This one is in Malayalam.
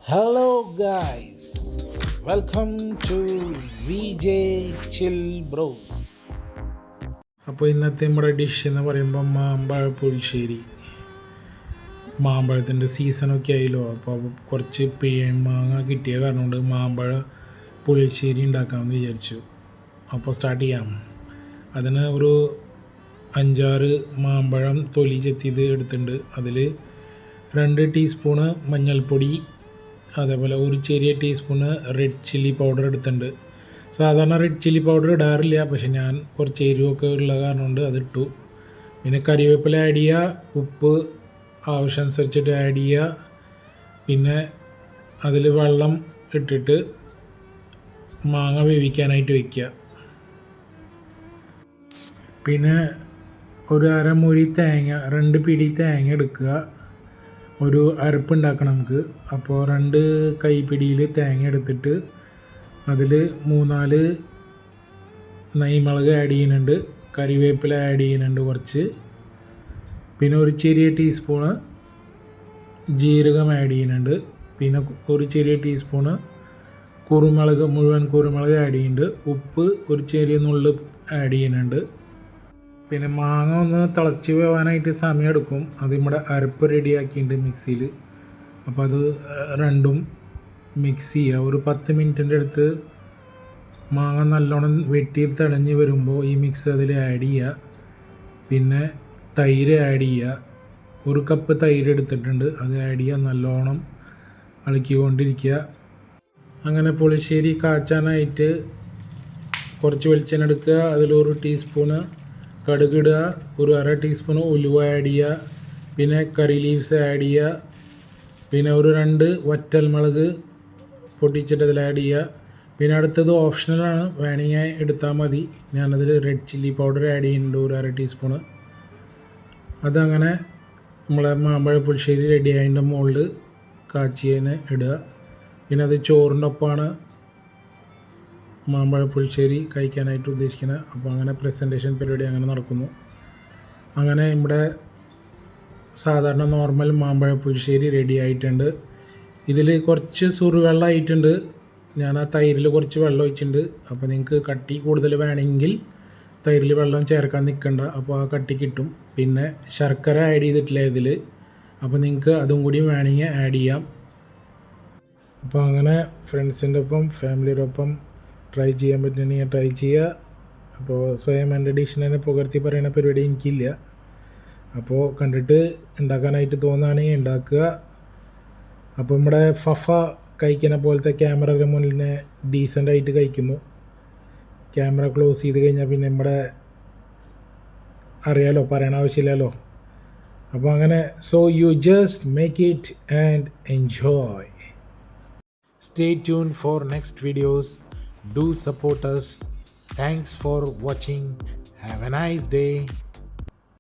Hello guys, welcome to VJ Chill Bros. അപ്പോൾ ഇന്നത്തെ നമ്മുടെ ഡിഷ് എന്ന് പറയുമ്പോൾ മാമ്പഴ പുളിശ്ശേരി. മാമ്പഴത്തിൻ്റെ സീസണൊക്കെ ആയല്ലോ, അപ്പോൾ കുറച്ച് മാങ്ങ കിട്ടിയ കാരണം കൊണ്ട് മാമ്പഴ പുളിശ്ശേരി ഉണ്ടാക്കാമെന്ന് വിചാരിച്ചു. അപ്പോൾ സ്റ്റാർട്ട് ചെയ്യാം. അതിന് ഒരു 5-6 മാമ്പഴം തൊലി ചെത്തിയത് എടുത്തിട്ടുണ്ട്. അതിൽ 2 ടീസ്പൂണ് മഞ്ഞൾപ്പൊടി, അതേപോലെ ഒരു ചെറിയ ടീസ്പൂണ് റെഡ് ചില്ലി പൗഡർ എടുത്തിട്ടുണ്ട്. സാധാരണ റെഡ് ചില്ലി പൗഡർ ഇടാറില്ല, പക്ഷെ ഞാൻ കുറച്ച് എരിവൊക്കെ ഉള്ള കാരണം കൊണ്ട് അതിട്ടു. പിന്നെ കറിവേപ്പില ആഡ് ചെയ്യുക, ഉപ്പ് ആവശ്യമനുസരിച്ചിട്ട് ആഡ് ചെയ്യുക. പിന്നെ അതിൽ വെള്ളം ഇട്ടിട്ട് മാങ്ങ വേവിക്കാനായിട്ട് വയ്ക്കുക. പിന്നെ ഒരു അരമുറി തേങ്ങ, 2 പിടി തേങ്ങ എടുക്കുക. ഒരു അരപ്പുണ്ടാക്കണം നമുക്ക്. അപ്പോൾ 2 കൈപ്പിടിയിൽ തേങ്ങ എടുത്തിട്ട് അതിൽ 3-4 നെയ്മുളക് ആഡ് ചെയ്യുന്നുണ്ട്, കറിവേപ്പില ആഡ് ചെയ്യുന്നുണ്ട് കുറച്ച്. പിന്നെ ഒരു ചെറിയ ടീസ്പൂണ് ജീരകം ആഡ് ചെയ്യുന്നുണ്ട്. പിന്നെ ഒരു ചെറിയ ടീസ്പൂണ് കുരുമുളക്, മുഴുവൻ കുരുമുളക് ആഡ് ചെയ്യുന്നുണ്ട്. ഉപ്പ് ഒരു ചെറിയ നുള്ള് ആഡ് ചെയ്യുന്നുണ്ട്. പിന്നെ മാങ്ങ ഒന്ന് തിളച്ച് പോകാനായിട്ട് സമയം എടുക്കും. അത് നമ്മുടെ അരപ്പ് റെഡിയാക്കിയിട്ടുണ്ട് മിക്സിയിൽ. അപ്പോൾ അത് രണ്ടും മിക്സ് ചെയ്യുക. ഒരു 10 മിനിറ്റിൻ്റെ അടുത്ത് മാങ്ങ നല്ലോണം വെട്ടിയിൽ തിളഞ്ഞ് വരുമ്പോൾ ഈ മിക്സ് അതിൽ ആഡ് ചെയ്യുക. പിന്നെ തൈര് ആഡ് ചെയ്യുക. 1 കപ്പ് തൈര് എടുത്തിട്ടുണ്ട്, അത് ആഡ് ചെയ്യുക. നല്ലോണം ഇളക്കിക്കൊണ്ടിരിക്കുക. അങ്ങനെ പുളിശ്ശേരി കാച്ചാനായിട്ട് കുറച്ച് വെളിച്ചെണ്ണ എടുക്കുക. അതിലൊരു ടീസ്പൂണ് കടുകിടുക, ഒരു 1/2 ടീസ്പൂൺ ഉലുവ ആഡ് ചെയ്യുക. പിന്നെ കറി ലീവ്സ് ആഡ് ചെയ്യുക. പിന്നെ ഒരു 2 വറ്റൽമുളക് പൊട്ടിച്ചിട്ട് അതിൽ ആഡ് ചെയ്യുക. പിന്നെ അടുത്തത് ഓപ്ഷണലാണ്, വേണമെങ്കിൽ എടുത്താൽ മതി. ഞാനതിൽ റെഡ് ചില്ലി പൗഡർ ആഡ് ചെയ്യുന്നുണ്ട്, ഒരു 1/2 ടീസ്പൂണ്. അതങ്ങനെ നമ്മളെ മാമ്പഴ പുളിശ്ശേരി റെഡി ആയതിൻ്റെ മുകളിൽ കാച്ചിയതിന് ഇടുക. പിന്നെ അത് ചോറിൻ്റെ ഒപ്പമാണ് മാമ്പഴ പുളിശ്ശേരി കഴിക്കാനായിട്ട് ഉദ്ദേശിക്കുന്നത്. അപ്പോൾ അങ്ങനെ പ്രസൻറ്റേഷൻ പരിപാടി അങ്ങനെ നടക്കുന്നു. അങ്ങനെ ഇവിടെ സാധാരണ നോർമൽ മാമ്പഴ പുളിശ്ശേരി റെഡി ആയിട്ടുണ്ട്. ഇതിൽ കുറച്ച് സുറുവെള്ളം ആയിട്ടുണ്ട്. ഞാൻ ആ തൈരിൽ കുറച്ച് വെള്ളം ഒഴിച്ചിട്ടുണ്ട്. അപ്പോൾ നിങ്ങൾക്ക് കട്ടി കൂടുതൽ വേണമെങ്കിൽ തൈരിൽ വെള്ളം ചേർക്കാൻ നിൽക്കണ്ട, അപ്പോൾ ആ കട്ടി കിട്ടും. പിന്നെ ശർക്കര ആഡ് ചെയ്തിട്ടില്ല ഇതിൽ, അപ്പോൾ നിങ്ങൾക്ക് അതും കൂടി വേണമെങ്കിൽ ആഡ് ചെയ്യാം. അപ്പോൾ അങ്ങനെ ഫ്രണ്ട്സിൻ്റെ ഒപ്പം ഫാമിലിയുടെ ഒപ്പം ട്രൈ ചെയ്യാൻ പറ്റുന്നുണ്ടെങ്കിൽ ട്രൈ ചെയ്യുക. അപ്പോൾ സ്വയം എൻ്റെ ഡിഷിനെ പുകഴ്ത്തി പറയുന്ന പരിപാടി എനിക്കില്ല. അപ്പോൾ കണ്ടിട്ട് ഉണ്ടാക്കാനായിട്ട് തോന്നുകയാണെങ്കിൽ ഉണ്ടാക്കുക. അപ്പോൾ നമ്മുടെ ഫഫ കഴിക്കുന്ന പോലത്തെ ക്യാമറയുടെ മുന്നിൽ ഡീസൻ്റായിട്ട് കഴിക്കുന്നു. ക്യാമറ ക്ലോസ് ചെയ്ത് കഴിഞ്ഞാൽ പിന്നെ നമ്മുടെ അറിയാലോ, പറയണ ആവശ്യമില്ലല്ലോ. അപ്പോൾ അങ്ങനെ so you just make it and enjoy. Stay tuned for next videos. Do support us. Thanks for watching. Have a nice day.